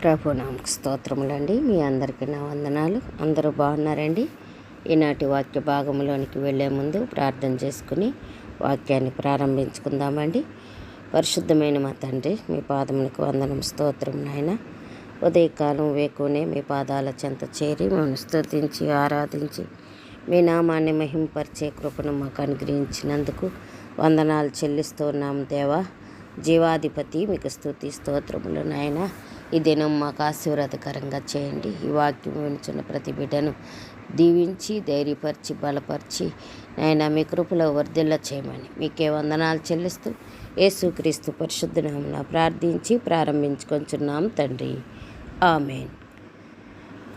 ప్రభునామకు స్తోత్రములండి. మీ అందరికీ నా వందనాలు. అందరూ బాగున్నారండి. ఈనాటి వాక్య భాగంలోనికి వెళ్ళే ముందు ప్రార్థన చేసుకుని వాక్యాన్ని ప్రారంభించుకుందామండి. పరిశుద్ధమైన మా తండ్రి, మీ పాదములకు వందనం, స్తోత్రం నాయన. ఉదయకాలం వేకునే మీ పాదాల చెంత చేరి మేము స్తుతించి ఆరాధించి మీ నామాన్ని మహింపరిచే కృపను మాకు అనుగ్రహించినందుకు వందనాలు చెల్లిస్తున్నాం దేవా. జీవాధిపతి మీకు స్తుతి స్తోత్రములు నాయన. ఈ దినం మాకు ఆశీర్వాదకరంగా చేయండి. ఈ వాక్యం వినుచున్న ప్రతి బిడ్డను దీవించి ధైర్యపరిచి బలపరిచి నాయన మీ కృపలో వర్ధిల్ల చేయమని మీకే వందనాలు చెల్లిస్తూ యేసుక్రీస్తు పరిశుద్ధ నామమున ప్రార్థించి ప్రారంభించుకొంచున్నాం తండ్రి, ఆమేన్.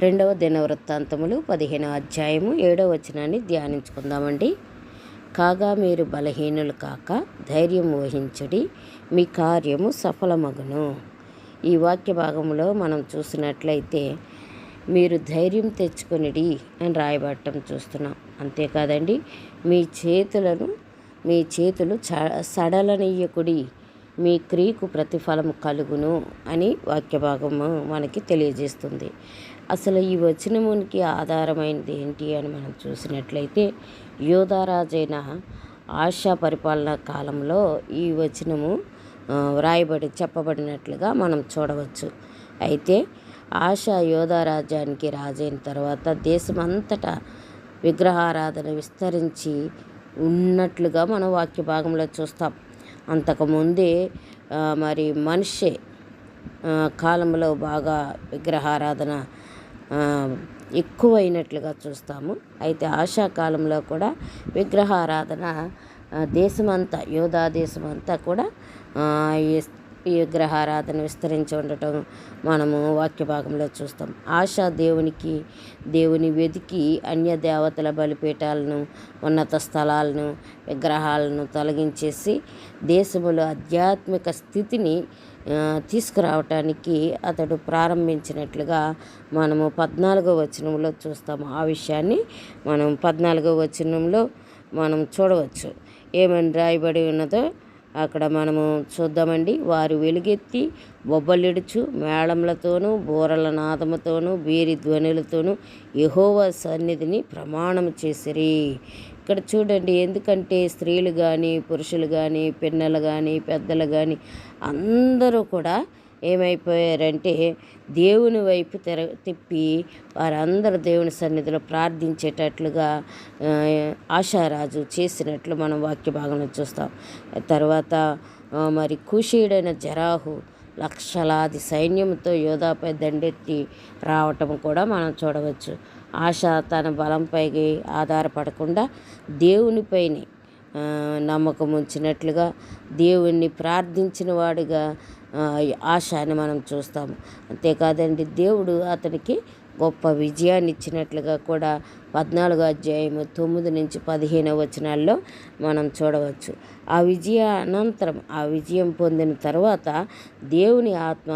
2వ దినవృత్తాంతములు 15వ అధ్యాయము 7వ వచనాన్ని ధ్యానించుకుందామండి. కాగా మీరు బలహీనులు కాక ధైర్యం వహించుడి, మీ కార్యము సఫలమగును. ఈ వాక్య భాగంలో మనం చూసినట్లయితే మీరు ధైర్యం తెచ్చుకొనిడి అని రాయబడటం చూస్తున్నాం. అంతేకాదండి, మీ చేతులు సడలనీయకుడి, మీ క్రియకు ప్రతిఫలం కలుగును అని వాక్య భాగము మనకి తెలియజేస్తుంది. అసలు ఈ వచనమునికి ఆధారమైనది ఏంటి అని మనం చూసినట్లయితే యోధారాజైన ఆశా పరిపాలనా కాలంలో ఈ వచనము చెప్పబడినట్లుగా మనం చూడవచ్చు. అయితే ఆశా యోధా రాజ్యానికి రాజైన తర్వాత దేశమంతటా విగ్రహారాధన విస్తరించి ఉన్నట్లుగా మనం వాక్య భాగంలో చూస్తాం. అంతకుముందే మరి మనిషే కాలంలో బాగా విగ్రహారాధన ఎక్కువైనట్లుగా చూస్తాము. అయితే ఆశా కాలంలో కూడా విగ్రహారాధన దేశమంతా, యోధా దేశమంతా కూడా ఈ విగ్రహారాధన విస్తరించి ఉండటం మనము వాక్య భాగంలో చూస్తాం. ఆశా దేవుని వెతికి అన్య దేవతల బలిపీఠాలను, ఉన్నత స్థలాలను, విగ్రహాలను తొలగించేసి దేశములో ఆధ్యాత్మిక స్థితిని తీసుకురావటానికి అతడు ప్రారంభించినట్లుగా మనము 14వ వచనంలో చూస్తాము. ఆ విషయాన్ని మనం 14వ వచనంలో మనం చూడవచ్చు. ఏమని రాయబడి ఉన్నదో అక్కడ మనము చూద్దామండి. వారు వెలుగెత్తి బొబ్బలిడుచు మేళములతోనూ బూరల నాదముతోనూ బేరి ధ్వనులతోనూ యెహోవా సన్నిధిని ప్రమాణం చేసిరి. ఇక్కడ చూడండి, ఎందుకంటే స్త్రీలు కానీ పురుషులు కానీ పిన్నలు కానీ పెద్దలు కానీ అందరూ కూడా ఏమైపోయారంటే దేవుని వైపు తిప్పి వారందరూ దేవుని సన్నిధిలో ప్రార్థించేటట్లుగా ఆశారాజు చేసినట్లు మనం వాక్య భాగంలో చూస్తాం. తర్వాత మరి కూషీయుడైన జరాహు లక్షలాది సైన్యంతో యోధాపై దండెత్తి రావటం కూడా మనం చూడవచ్చు. ఆశ తన బలంపై ఆధారపడకుండా దేవునిపైనే నమ్మకం ఉంచినట్లుగా దేవుణ్ణి ప్రార్థించిన వాడిగా ఆశ అని మనం చూస్తాము. అంతేకాదండి, దేవుడు అతనికి గొప్ప విజయాన్ని ఇచ్చినట్లుగా కూడా 14వ అధ్యాయము 9 నుంచి 15వ వచనాల్లో మనం చూడవచ్చు. ఆ విజయం పొందిన తర్వాత దేవుని ఆత్మ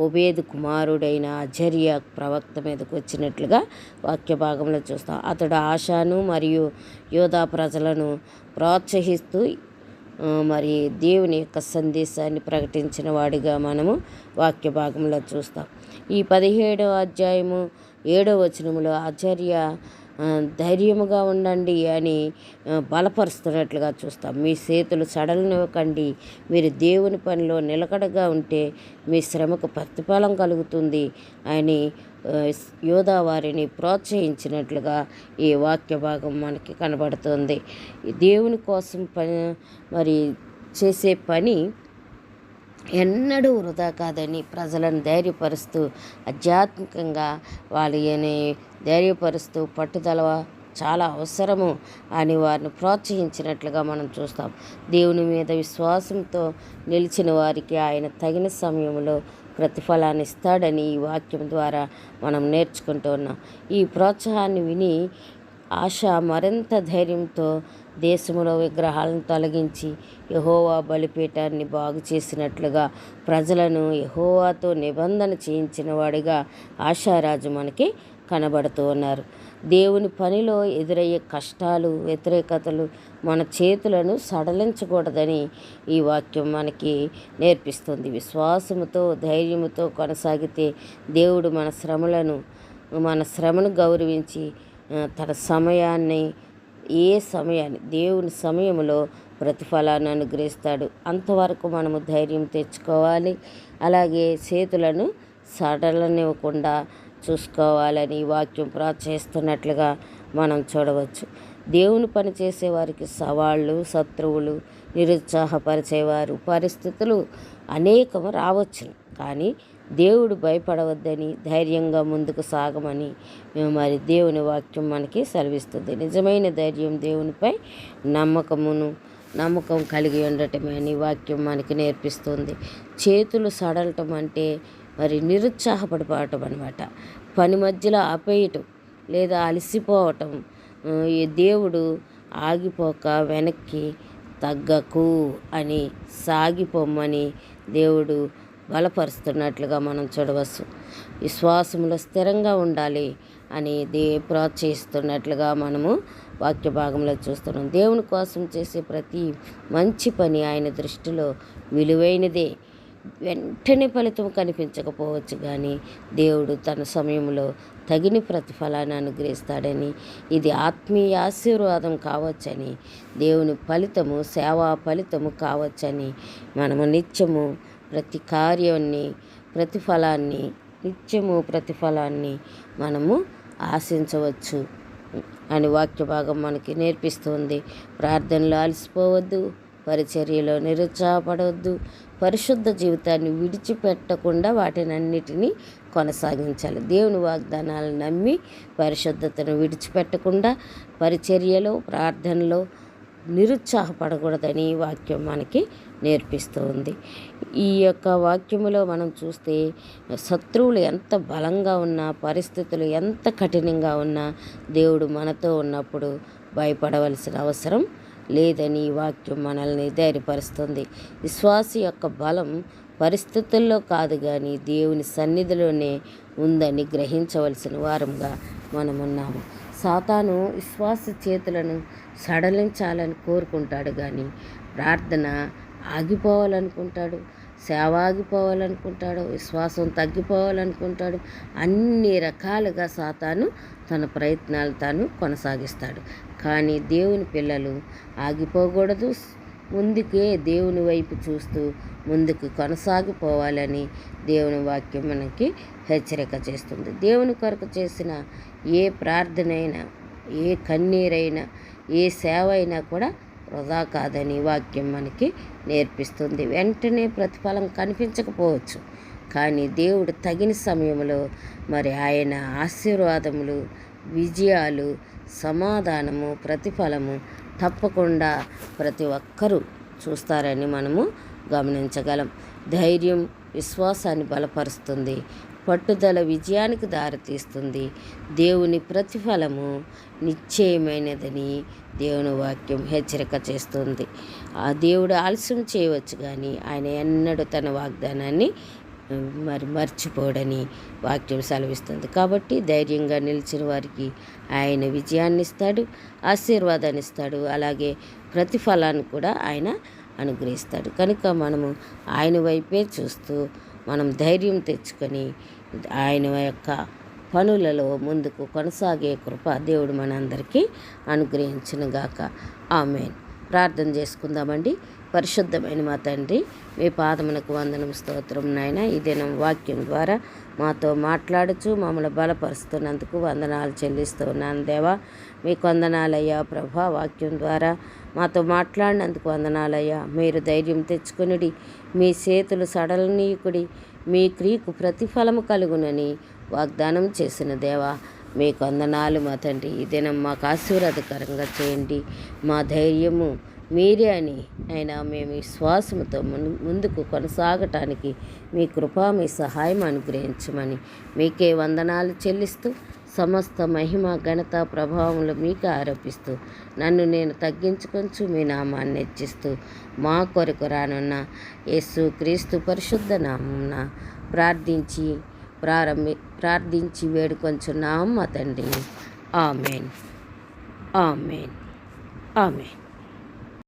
ఓబేదు కుమారుడైన అజర్యా ప్రవక్త మీదకు వచ్చినట్లుగా వాక్య భాగంలో చూస్తాం. అతడు ఆశాను మరియు యోధా ప్రజలను ప్రోత్సహిస్తూ మరి దేవుని యొక్క సందేశాన్ని ప్రకటించిన వాడిగా మనము వాక్య భాగంలో చూస్తాం. ఈ 17వ అధ్యాయము 7వ వచనములో ఆచార్య ధైర్యముగా ఉండండి అని బలపరుస్తున్నట్లుగా చూస్తాం. మీ చేతులు సడలనివ్వకండి, మీరు దేవుని పనిలో నిలకడగా ఉంటే మీ శ్రమకు ప్రతిఫలం కలుగుతుంది అని యోధా వారిని ప్రోత్సహించినట్లుగా ఈ వాక్య భాగం మనకి కనబడుతుంది. దేవుని కోసం మరి చేసే పని ఎన్నడూ వృధా కాదని ప్రజలను ధైర్యపరుస్తూ ఆధ్యాత్మికంగా వాళ్ళని ధైర్యపరుస్తూ పట్టుదల చాలా అవసరము అని వారిని ప్రోత్సహించినట్లుగా మనం చూస్తాం. దేవుని మీద విశ్వాసంతో నిలిచిన వారికి ఆయన తగిన సమయంలో ప్రతిఫలాన్ని ఇస్తాడని ఈ వాక్యం ద్వారా మనం నేర్చుకుంటూ ఉన్నాం. ఈ ప్రోత్సాహాన్ని విని ఆశ మరింత ధైర్యంతో దేశంలో విగ్రహాలను తొలగించి యెహోవా బలిపీఠాన్ని బాగు చేసినట్లుగా ప్రజలను యెహోవాతో నిబంధన చేయించిన వాడిగా ఆశారాజు మనకి కనబడుతూ ఉన్నారు. దేవుని పనిలో ఎదురయ్యే కష్టాలు, వ్యతిరేకతలు మన చేతులను సడలించకూడదని ఈ వాక్యం మనకి నేర్పిస్తుంది. విశ్వాసముతో, ధైర్యముతో కొనసాగితే దేవుడు మన శ్రమను గౌరవించి తన సమయాన్ని దేవుని సమయంలో ప్రతిఫలాన్ని అనుగ్రహిస్తాడు. అంతవరకు మనము ధైర్యం తెచ్చుకోవాలి. అలాగే చేతులను సడలనివ్వకుండా చూసుకోవాలని ఈ వాక్యం ప్రోత్సహిస్తున్నట్లుగా మనం చూడవచ్చు. దేవుని పని చేసేవారికి సవాళ్ళు, శత్రువులు, నిరుత్సాహపరిచేవారు, పరిస్థితులు అనేకం రావచ్చును. కానీ దేవుడు భయపడవద్దని, ధైర్యంగా ముందుకు సాగమని మరి దేవుని వాక్యం మనకి సెలవిస్తుంది. నిజమైన ధైర్యం దేవునిపై నమ్మకం కలిగి ఉండటమే అని వాక్యం మనకి నేర్పిస్తుంది. చేతులు సడలటం అంటే మరి నిరుత్సాహపడిపోవటం అనమాట. పని మధ్యలో ఆపేయటం లేదా అలసిపోవటం. ఈ దేవుడు ఆగిపోక వెనక్కి తగ్గకు అని, సాగిపోమ్మని దేవుడు బలపరుస్తున్నట్లుగా మనం చూడవచ్చు. విశ్వాసంలో స్థిరంగా ఉండాలి అని ప్రోత్సహిస్తున్నట్లుగా మనము వాక్య భాగంలో చూస్తున్నాం. దేవుని కోసం చేసే ప్రతి మంచి పని ఆయన దృష్టిలో విలువైనదే. వెంటనే ఫలితం కనిపించకపోవచ్చు, కానీ దేవుడు తన సమయంలో తగిన ప్రతిఫలాన్ని అనుగ్రహిస్తాడని, ఇది ఆత్మీయ ఆశీర్వాదం కావచ్చని, దేవుని ఫలితము సేవా ఫలితము కావచ్చని మనము నిత్యము ప్రతిఫలాన్ని మనము ఆశించవచ్చు అని వాక్య భాగం మనకి నేర్పిస్తుంది. ప్రార్థనలో అలసిపోవద్దు, పరిచర్యలో నిరుత్సాహపడవద్దు, పరిశుద్ధ జీవితాన్ని విడిచిపెట్టకుండా వాటినన్నిటినీ కొనసాగించాలి. దేవుని వాగ్దానాలను నమ్మి పరిశుద్ధతను విడిచిపెట్టకుండా పరిచర్యలో, ప్రార్థనలో నిరుత్సాహపడకూడదని వాక్యం మనకి నేర్పిస్తూ ఉంది. ఈ యొక్క వాక్యములో మనం చూస్తే శత్రువులు ఎంత బలంగా ఉన్నా, పరిస్థితులు ఎంత కఠినంగా ఉన్నా దేవుడు మనతో ఉన్నప్పుడు భయపడవలసిన అవసరం లేదని ఈ వాక్యం మనల్ని ధైర్యపరుస్తుంది. విశ్వాసి యొక్క బలం పరిస్థితుల్లో కాదు, కానీ దేవుని సన్నిధిలోనే ఉందని గ్రహించవలసిన వారంగా మనమున్నాము. సాతాను విశ్వాస చేతులను సడలించాలని కోరుకుంటాడు, కానీ ప్రార్థన ఆగిపోవాలనుకుంటాడు, సేవ ఆగిపోవాలనుకుంటాడు, విశ్వాసం తగ్గిపోవాలనుకుంటాడు. అన్ని రకాలుగా సాతాను తన ప్రయత్నాలు తాను కొనసాగిస్తాడు. కానీ దేవుని పిల్లలు ఆగిపోకూడదు, ముందుకే దేవుని వైపు చూస్తూ ముందుకు కొనసాగిపోవాలని దేవుని వాక్యం మనకి హెచ్చరిక చేస్తుంది. దేవుని కొరకు చేసిన ఏ ప్రార్థనైనా, ఏ కన్నీరైనా, ఏ సేవ అయినా కూడా వృధా కాదని వాక్యం మనకి నేర్పిస్తుంది. వెంటనే ప్రతిఫలం కనిపించకపోవచ్చు, కానీ దేవుడు తగిన సమయంలో మరి ఆయన ఆశీర్వాదములు, విజయాలు, సమాధానము, ప్రతిఫలము తప్పకుండా ప్రతి ఒక్కరూ చూస్తారని మనము గమనించగలం. ధైర్యం విశ్వాసాన్ని బలపరుస్తుంది, పట్టుదల విజయానికి దారితీస్తుంది. దేవుని ప్రతిఫలము నిశ్చయమైనదని దేవుని వాక్యం హెచ్చరిక చేస్తుంది. ఆ దేవుడు ఆలస్యం చేయవచ్చు, కానీ ఆయన ఎన్నడూ తన వాగ్దానాన్ని మర్చిపోడని వాక్యం సెలవిస్తుంది. కాబట్టి ధైర్యంగా నిలిచిన వారికి ఆయన విజయాన్ని ఇస్తాడు, ఆశీర్వాదాన్ని ఇస్తాడు, అలాగే ప్రతిఫలాన్ని కూడా ఆయన అనుగ్రహిస్తాడు. కనుక మనము ఆయన వైపే చూస్తూ మనం ధైర్యం తెచ్చుకొని ఆయన యొక్క పనులలో ముందుకు కొనసాగే కృప దేవుడు మనందరికీ అనుగ్రహించునుగాక. ఆమేన్. ప్రార్థన చేసుకుందామండి. పరిశుద్ధమైన మా తండ్రి, మీ పాదమునకు వందనం, స్తోత్రం నాయన. ఈ దినం వాక్యం ద్వారా మాతో మాట్లాడుచు మమ్మల్ని బలపరుస్తున్నందుకు వందనాలు చెల్లిస్తున్నాను దేవా. మీకు వందనాలయ్యా ప్రభా. వాక్యం ద్వారా మాతో మాట్లాడినందుకు వందనాలయ్యా. మీరు ధైర్యం తెచ్చుకునుడి, మీ చేతులు సడలనీయుకుడి, మీ క్రియకు ప్రతిఫలము కలుగునని వాగ్దానం చేసిన దేవా, మీకు వందనాలు మా తండ్రి. ఈ దినం మాకు ఆశీర్వాదకరంగా చేయండి. మా ధైర్యము మీరే అని అయినా మేము విశ్వాసంతో ముందుకు కొనసాగటానికి మీ కృప, మీ సహాయం అనుగ్రహించమని మీకే వందనాలు చెల్లిస్తూ సమస్త మహిమ ఘనత ప్రభావములు మీకు ఆరోపిస్తూ నన్ను నేను తగ్గించుకొంచు మీ నామాన్ని హెచ్చిస్తూ మా కొరకు రానున్న యేసు క్రీస్తు పరిశుద్ధ నామమున ప్రార్థించి వేడుకొంచున్నాం మా తండ్రి. Amen, amen, amen.